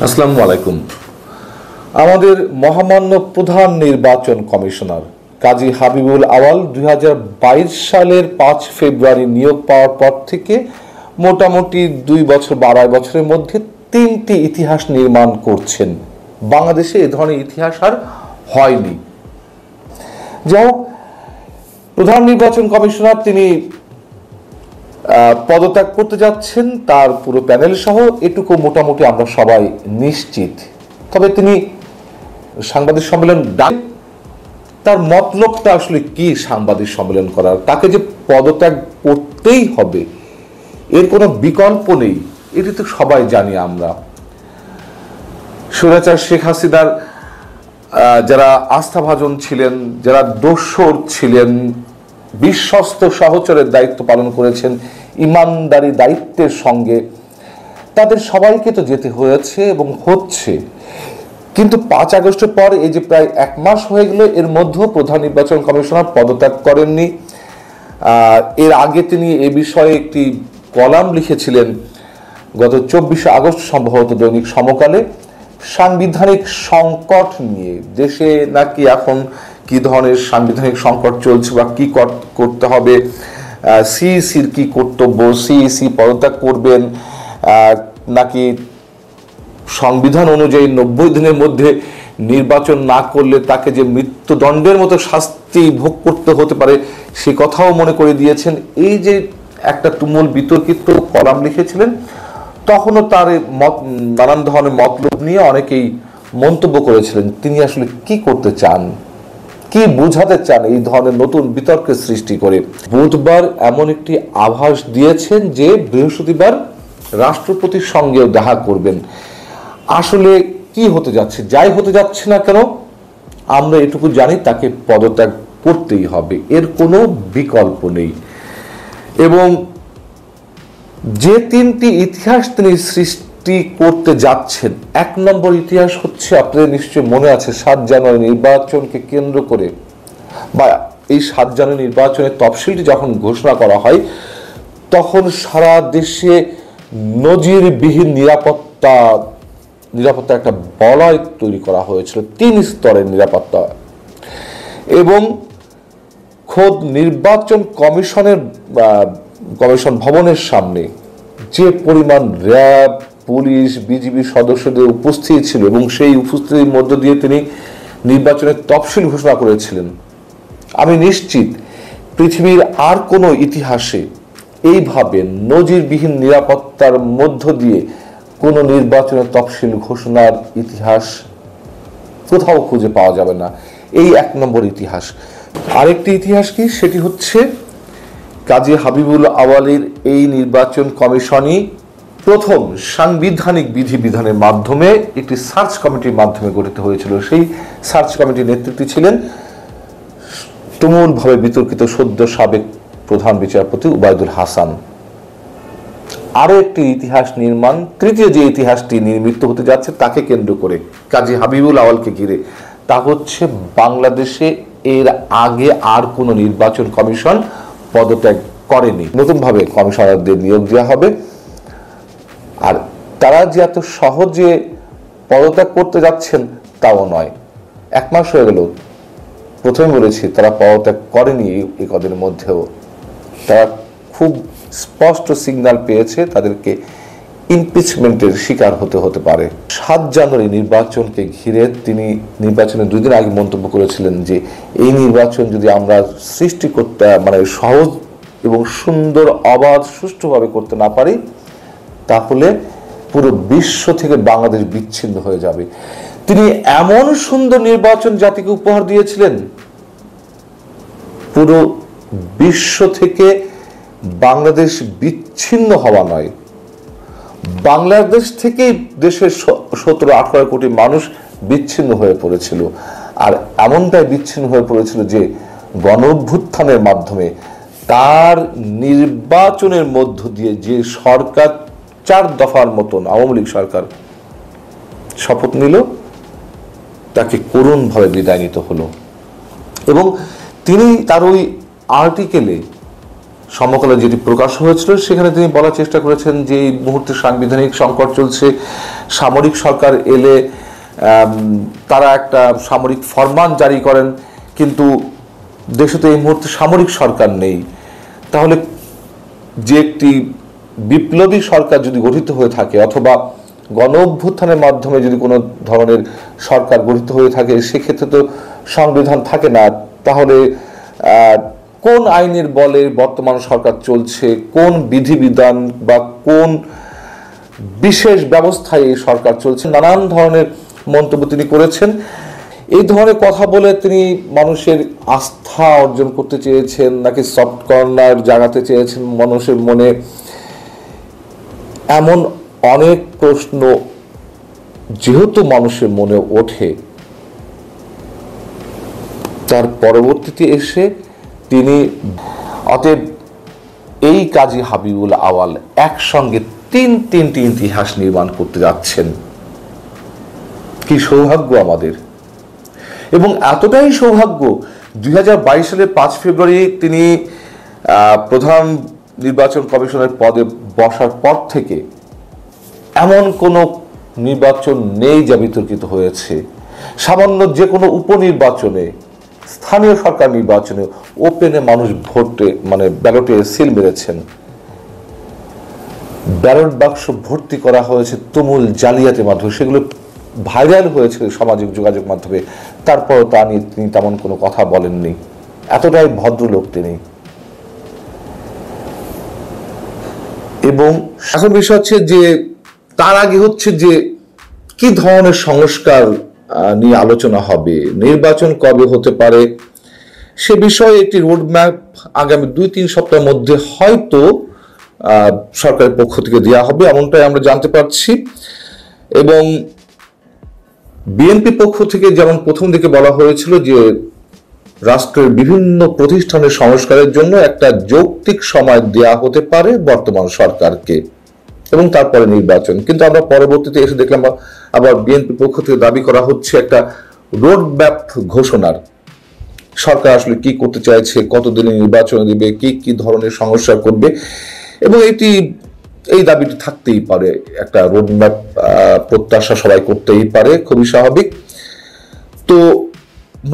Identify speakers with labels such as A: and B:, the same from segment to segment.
A: আসসালামু আলাইকুম। আমাদের মহামান্য প্রধান নির্বাচন কমিশনার কাজী হাবিবুল আওয়াল 2022 সালের 5 ফেব্রুয়ারি নিয়োগ পাওয়ার পর থেকে মোটামুটি 2 বছর বা 2.5 বছরের মধ্যে 3টি ইতিহাস নির্মাণ করছেন। বাংলাদেশে এ ধরনের ইতিহাস আর হয়নি। যাই হোক, প্রধান নির্বাচন কমিশনার তিনি পদত্যাগ করতে যাচ্ছেন, তার পুরো প্যানেল সহ এটুকু মোটামুটি আমরা সবাই নিশ্চিত। তবে তিনি সাংবাদিক সম্মেলন তার মতলবটা আসলে কি সাংবাদিক সম্মেলন করার? তাকে যে পদত্যাগ করতেই হবে এর কোনো বিকল্প নেই, এটি তো সবাই জানি আমরা। স্বৈরাচার শেখ হাসিনার যারা আস্থাভাজন ছিলেন, যারা দোসর ছিলেন, বিশ্বস্ত সহচরের দায়িত্ব পালন করেছেন ইমানদারি দায়িত্বের সঙ্গে, তাদের সবাইকে তো যেতে হয়েছে এবং হচ্ছে। কিন্তু 5 আগস্টের পর এই যে প্রায় 1 মাস হয়ে গেল, এর মধ্যেও প্রধান নির্বাচন কমিশনার পদত্যাগ করেননি। এর আগে তিনি এ বিষয়ে একটি কলাম লিখেছিলেন গত 24 আগস্ট সম্ভবত দৈনিক সমকালে, সাংবিধানিক সংকট নিয়ে। দেশে নাকি এখন কি ধরনের সাংবিধানিক সংকট চলছে বা কি করতে হবে, সিইসির কি কর্তব্য, সিইসি পদত্যাগ করবেন নাকি সংবিধান অনুযায়ী 90 দিনের মধ্যে নির্বাচন না করলে তাকে যে মৃত্যুদণ্ডের মতো শাস্তি ভোগ করতে হতে পারে সে কথাও মনে করে দিয়েছেন। এই যে একটা তুমুল বিতর্কিত কলাম লিখেছিলেন, তখনও তার নানান ধরনের মতলব নিয়ে অনেকেই মন্তব্য করেছিলেন। তিনি আসলে কি করতে চান, কি বোঝাতে চান এই ধরনের নতুন বিতর্কের সৃষ্টি করে? বুধবার এমন একটি আভাস দিয়েছেন যে বৃহস্পতিবার রাষ্ট্রপতির সঙ্গেও দেখা করবেন। আসলে কি হতে যাচ্ছে, যাই হতে যাচ্ছে না কেন, আমরা এটুকু জানি তাকে পদত্যাগ করতেই হবে, এর কোনো বিকল্প নেই। এবং যে 3টি ইতিহাস তিনি সৃষ্টি করতে যাচ্ছেন, 1 নম্বর ইতিহাস হচ্ছে, আপনাদের নিশ্চয়ই মনে আছে, 7 জানুয়ারি নির্বাচনকে কেন্দ্র করে বা এই 7 জানুয়ারি নির্বাচনের তফসিলটি যখন ঘোষণা করা হয়, তখন সারা দেশে নজিরবিহীন নিরাপত্তা একটা বলয় তৈরি করা হয়েছিল, 3 স্তরের নিরাপত্তা। এবং খোদ নির্বাচন কমিশন ভবনের সামনে যে পরিমাণ র্যাব, পুলিশ, বিজিবি সদস্যদের উপস্থিত ছিল এবং সেই উপস্থিতির মধ্য দিয়ে তিনি নির্বাচনের তফসিল ঘোষণা করেছিলেন, আমি নিশ্চিত পৃথিবীর আর কোনো ইতিহাসে এইভাবে নজিরবিহীন নিরাপত্তার মধ্য দিয়ে কোনো নির্বাচনের তফসিল ঘোষণার ইতিহাস কোথাও খুঁজে পাওয়া যাবে না। এই 1 নম্বর ইতিহাস। আরেকটি ইতিহাস কি, সেটি হচ্ছে কাজী হাবিবুল আওয়ালের এই নির্বাচন কমিশনই প্রথম সাংবিধানিক বিধিবিধানের মাধ্যমে একটি সার্চ কমিটির মাধ্যমে গঠিত হয়েছিল। সেই সার্চ কমিটির নেতৃত্বে ছিলেন তুমুলভাবে বিতর্কিত সদ্য সাবেক প্রধান বিচারপতি উবায়দুল হাসান। আরো একটি ইতিহাস নির্মাণ, তৃতীয় যে ইতিহাসটি নির্মিত হতে যাচ্ছে তাকে কেন্দ্র করে, কাজী হাবিবুল আওয়ালকে ঘিরে, তা হচ্ছে বাংলাদেশে এর আগে আর কোনো নির্বাচন কমিশন পদত্যাগ করেনি। নতুনভাবে কমিশনারদের নিয়োগ দেওয়া হবে। আর তারা যে এত সহজে পদত্যাগ করতে যাচ্ছেন তাও নয়। 1 মাস হয়ে গেল, প্রথমে বলেছি তারা পদত্যাগ করেনি। এই কদিনের মধ্যেও তারা খুব স্পষ্ট সিগন্যাল পেয়েছে তাদেরকে ইমপিচমেন্টের শিকার হতে পারে। 7 জানুয়ারি নির্বাচনকে ঘিরে তিনি নির্বাচনের 2 দিন আগে মন্তব্য করেছিলেন যে এই নির্বাচন যদি আমরা সৃষ্টি করতে, মানে সহজ এবং সুন্দর, অবাধ, সুষ্ঠুভাবে করতে না পারি, তাহলে পুরো বিশ্ব থেকে বাংলাদেশ বিচ্ছিন্ন হয়ে যাবে। তিনি এমন সুন্দর নির্বাচন জাতিকে উপহার দিয়েছিলেন, পুরো বিশ্ব থেকে বাংলাদেশ বিচ্ছিন্ন হওয়া নয়, বাংলাদেশ থেকেই দেশের 17-18 কোটি মানুষ বিচ্ছিন্ন হয়ে পড়েছিল। আর এমনটাই বিচ্ছিন্ন হয়ে পড়েছিল যে গণঅভ্যুত্থানের মাধ্যমে তার নির্বাচনের মধ্য দিয়ে যে সরকার 4 দফার মতন আওয়ামী লীগ সরকার শপথ নিল, তাকে করুণভাবে বিদায় নিতে হলো। এবং তিনি তার ওই আর্টিকেলে সমকালে যেটি প্রকাশ হয়েছিল সেখানে তিনি বলার চেষ্টা করেছেন যে এই মুহূর্তে সাংবিধানিক সংকট চলছে, সামরিক সরকার এলে তারা একটা সামরিক ফরমান জারি করেন, কিন্তু দেশে তো এই মুহূর্তে সামরিক সরকার নেই। তাহলে যে একটি বিপ্লবী সরকার যদি গঠিত হয়ে থাকে অথবা গণ অভ্যুত্থানের মাধ্যমে যদি কোনো ধরনের সরকার গঠিত হয়ে থাকে, সেক্ষেত্রে তো সংবিধান থাকে না। তাহলে কোন আইনের বলে বর্তমান সরকার চলছে, কোন বিধিবিধান বা কোন বিশেষ ব্যবস্থায় এই সরকার চলছে, নানান ধরনের মন্তব্য তিনি করেছেন। এই ধরনের কথা বলে তিনি মানুষের আস্থা অর্জন করতে চেয়েছেন নাকি সফট কর্নার জাগাতে চেয়েছেন মানুষের মনে, এমন অনেক প্রশ্ন যেহেতু মানুষের মনে ওঠে, তার পরবর্তীতে এসে তিনি অতএব এই কাজী হাবিবুল আওয়াল একসঙ্গে তিনটি ইতিহাস নির্মাণ করতে যাচ্ছেন। কি সৌভাগ্য আমাদের! এবং এতটাই সৌভাগ্য, 2022 সালের 5 ফেব্রুয়ারি তিনি প্রধান নির্বাচন কমিশনের পদে বসার পর থেকে এমন কোনো নির্বাচন নেই যা বিতর্কিত হয়েছে। সামান্য যে কোনো উপনির্বাচনে, স্থানীয় সরকার নির্বাচনে ওপেনে মানুষ ভোটে ব্যালটে সিল মেরেছেন, ব্যালট বাক্স ভর্তি করা হয়েছে তুমুল জালিয়াতির মাধ্যমে, সেগুলো ভাইরাল হয়েছে সামাজিক যোগাযোগ মাধ্যমে। তারপরও তা নিয়ে তিনি তেমন কোনো কথা বলেননি। এতটাই ভদ্রলোক তিনি। এবং এখন বিষয় হচ্ছে যে তার আগে হচ্ছে যে কি ধরনের সংস্কার নিয়ে আলোচনা হবে, নির্বাচন কবে হতে পারে, সে বিষয়ে একটি রোডম্যাপ আগামী 2-3 সপ্তাহের মধ্যে হয়তো সরকারের পক্ষ থেকে দেওয়া হবে, এমনটাই আমরা জানতে পারছি। এবং বিএনপি পক্ষ থেকে যেমন প্রথম দিকে বলা হয়েছিল যে রাষ্ট্রের বিভিন্ন প্রতিষ্ঠানের সংস্কারের জন্য একটা যৌক্তিক সময় দেয়া হতে পারে বর্তমান সরকারকে এবং তারপরে নির্বাচন, কিন্তু আমরা পরবর্তীতে এসে দেখলাম আবার বিএনপি পক্ষ থেকে দাবি করা হচ্ছে একটা রোডম্যাপ ঘোষণার। সরকার আসলে কি করতে চাইছে, কতদিনে নির্বাচন দিবে, কি ধরনের সংস্কার করবে, এবং এই দাবিটি থাকতেই পারে। একটা রোডম্যাপ প্রত্যাশা সবাই করতেই পারে, খুবই স্বাভাবিক। তো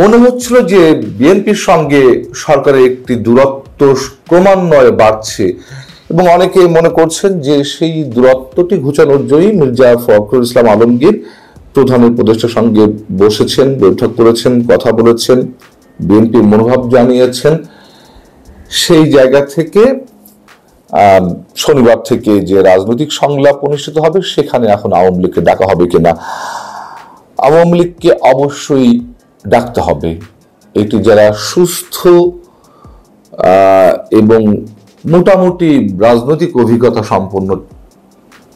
A: মনে হচ্ছিল যে বিএনপির সঙ্গে সরকারের একটি দূরত্ব ক্রমান্বয়ে বাড়ছে এবং অনেকে মনে করছেন যে সেই দূরত্বটি ঘুচানোর জন্যই মির্জা ফখরুল ইসলাম আলমগীর প্রধান উপদেষ্টার সঙ্গে বসেছেন, বৈঠক করেছেন, কথা বলেছেন, বিএনপির মনোভাব জানিয়েছেন। সেই জায়গা থেকে শনিবার থেকে যে রাজনৈতিক সংলাপ অনুষ্ঠিত হবে সেখানে এখন আওয়ামী লীগকে ডাকা হবে কিনা। আওয়ামী লীগকে অবশ্যই ডাকতে হবে। এটি যারা সুস্থ এবং মোটামুটি রাজনৈতিক অভিজ্ঞতা সম্পন্ন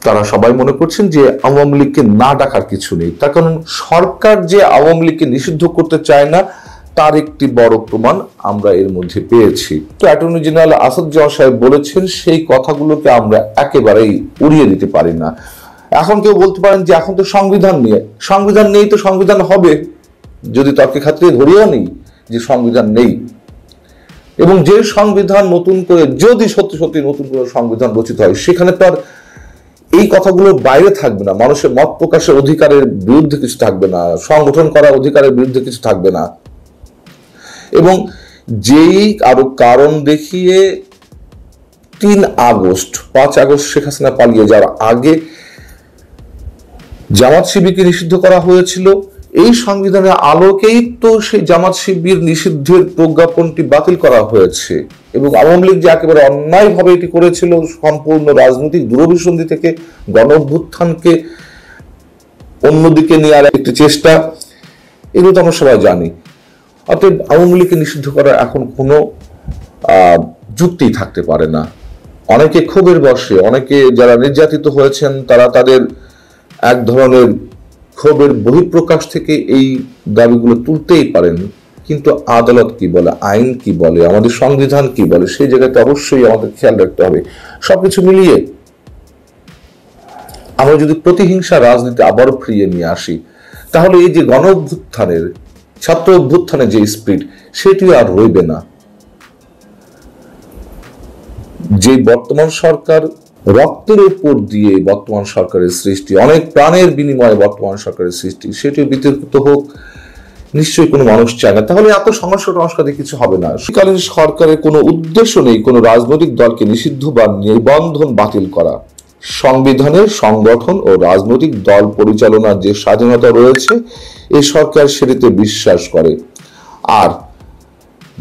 A: তারা সবাই মনে করছেন যে আওয়ামী লীগকে না ডাকার কিছু নেই। তার কারণ সরকার যে আওয়ামী লীগকে নিষিদ্ধ করতে চায় না তার একটি বড় প্রমাণ আমরা এর মধ্যে পেয়েছি। তো অ্যাটর্নি জেনারেল আসাদুজ্জামান সাহেব বলেছেন সেই কথাগুলোকে আমরা একেবারেই উড়িয়ে দিতে পারি না। এখন কেউ বলতে পারেন যে এখন তো সংবিধান নেই, তো সংবিধান হবে যদি তর্কে খাতিরে ধরিও নেই যে সংবিধান নেই, এবং যে সংবিধান নতুন করে যদি সত্যি নতুন করে সংবিধান রচিত হয় সেখানে তো আর এই কথাগুলোর বাইরে থাকবে না, মানুষের মত প্রকাশের অধিকারের বিরুদ্ধে কিছু থাকবে না, সংগঠন করার অধিকারের বিরুদ্ধে কিছু থাকবে না। এবং যেই আরো কারণ দেখিয়ে 5 আগস্ট শেখ হাসিনা পালিয়ে যাওয়ার আগে জামাত শিবিরকে নিষিদ্ধ করা হয়েছিল, এই সংবিধানের আলোকেই তো সেই জামাত শিবির নিষিদ্ধের প্রজ্ঞাপনটি বাতিল করা হয়েছে। এবং আওয়ামী লীগ যে একেবারে অন্যায়ভাবে এটি করেছিল, সম্পূর্ণ রাজনৈতিক দূরভিসন্ধি থেকে গণ অভ্যুত্থানকে অন্যদিকে নেওয়ার একটি চেষ্টা, এগুলো তো আমরা সবাই জানি। অতএব আওয়ামী লীগকে নিষিদ্ধ করার এখন কোনো যুক্তি থাকতে পারে না। অনেকে ক্ষোভের বশে, অনেকে যারা নির্যাতিত হয়েছেন তারা তাদের এক ধরনের ক্ষোভের বহিঃপ্রকাশ থেকে এই দাবিগুলো তুলতেই পারেন, কিন্তু আদালত কি বলে, আইন কি বলে, আমাদের সংবিধান কি বলে, সেই জায়গাতে অবশ্যই আমাদের খেয়াল রাখতে হবে। সবকিছু মিলিয়ে আমরা যদি প্রতিহিংসা রাজনীতি আবারও ফিরিয়ে নিয়ে আসি তাহলে এই যে গণ অভ্যুত্থানের, ছাত্র অভ্যুত্থানের যে স্পিরিট সেটি আর রইবে না। যে বর্তমান সরকার রক্তের উপর দিয়ে বর্তমান সরকারের সৃষ্টি, অনেক প্রাণের বিনিময়ে বর্তমান সরকারের সৃষ্টি, সেটি বিতর্কিত হোক নিশ্চয়ই কোনো মানুষ চায় না। তাহলে এত সমস্যা টমস্যা দিয়ে কিছু হবে না। শীতকালীন সরকারের কোনো উদ্দেশ্য নেই কোনো রাজনৈতিক দলকে নিষিদ্ধ বা নিবন্ধন বাতিল করা। সংবিধানের সংগঠন ও রাজনৈতিক দল পরিচালনার যে স্বাধীনতা রয়েছে এই সরকার সেটিতে বিশ্বাস করে। আর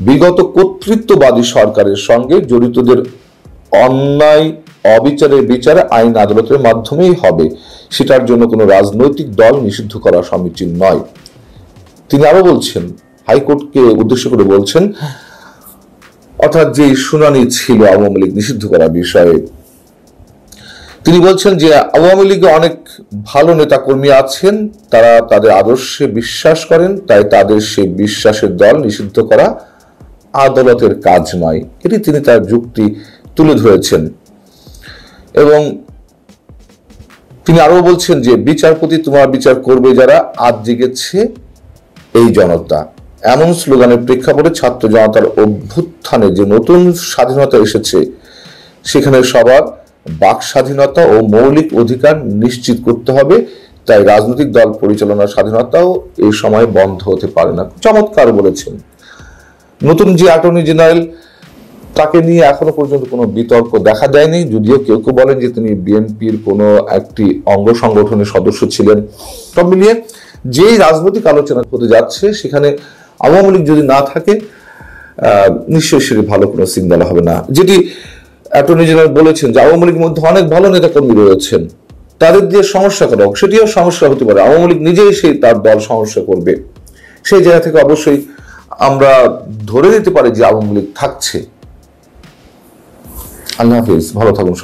A: বিগত কর্তৃত্ববাদী সরকারের সঙ্গে জড়িতদের অন্যায় অবিচারের বিচার আইন আদালতের মাধ্যমেই হবে, সেটার জন্য কোনো রাজনৈতিক দল নিষিদ্ধ করা সমীচীন নয়। তিনি আরো বলছেন, হাইকোর্টকে উদ্দেশ্য করে বলছেন, অর্থাৎ যে শুনানি ছিল আওয়ামী লীগ নিষিদ্ধ করার বিষয়ে, তিনি বলছেন যে আওয়ামী লীগে অনেক ভালো নেতাকর্মী আছেন, তারা তাদের আদর্শে বিশ্বাস করেন, তাই তাদের সেই বিশ্বাসের দল নিষিদ্ধ করা আদালতের কাজ নয়। এটি তিনি তার যুক্তি তুলে ধরেছেন। এবং তিনি আরো বলছেন যে বিচারপতি তোমার বিচার করবে যারা, আজ জেগেছে এই জনতা। এমন স্লোগানের প্রেক্ষাপটে ছাত্র জনতার অভ্যুত্থানে যে নতুন স্বাধীনতা এসেছে, সেখানে সবার বাক স্বাধীনতা ও মৌলিক অধিকার নিশ্চিত করতে হবে। তাই রাজনৈতিক দল পরিচালনার স্বাধীনতাও এই সময় বন্ধ হতে পারে না। চমৎকার বলেছেন। নতুন যে অ্যাটর্নি জেনারেল, তাকে নিয়ে এখনো পর্যন্ত কোনো বিতর্ক দেখা দেয়নি, যদিও কেউ কেউ বলেন যে তিনি বিএনপির কোনো একটি অঙ্গ সংগঠনের সদস্য ছিলেন। সব মিলিয়ে যেই রাজনৈতিক আলোচনা হতে যাচ্ছে সেখানে আওয়ামী লীগ যদি না থাকে নিশ্চয়ই সেটি ভালো কোনো সিগন্যাল হবে না। যেটি অ্যাটর্নি জেনারেল বলেছেন যে আওয়ামী লীগের মধ্যে অনেক ভালো নেতাকর্মী রয়েছেন, তাদের দিয়ে সমস্যা করা হোক, সেটিও সমস্যা হতে পারে। আওয়ামী লীগ নিজেই সেই তার দল সমস্যা করবে, সেই জায়গা থেকে অবশ্যই আমরা ধরে নিতে পারি যে আওয়ামী লীগ থাকছে। আল্লাহ হাফিজ, ভালো থাকুন সব।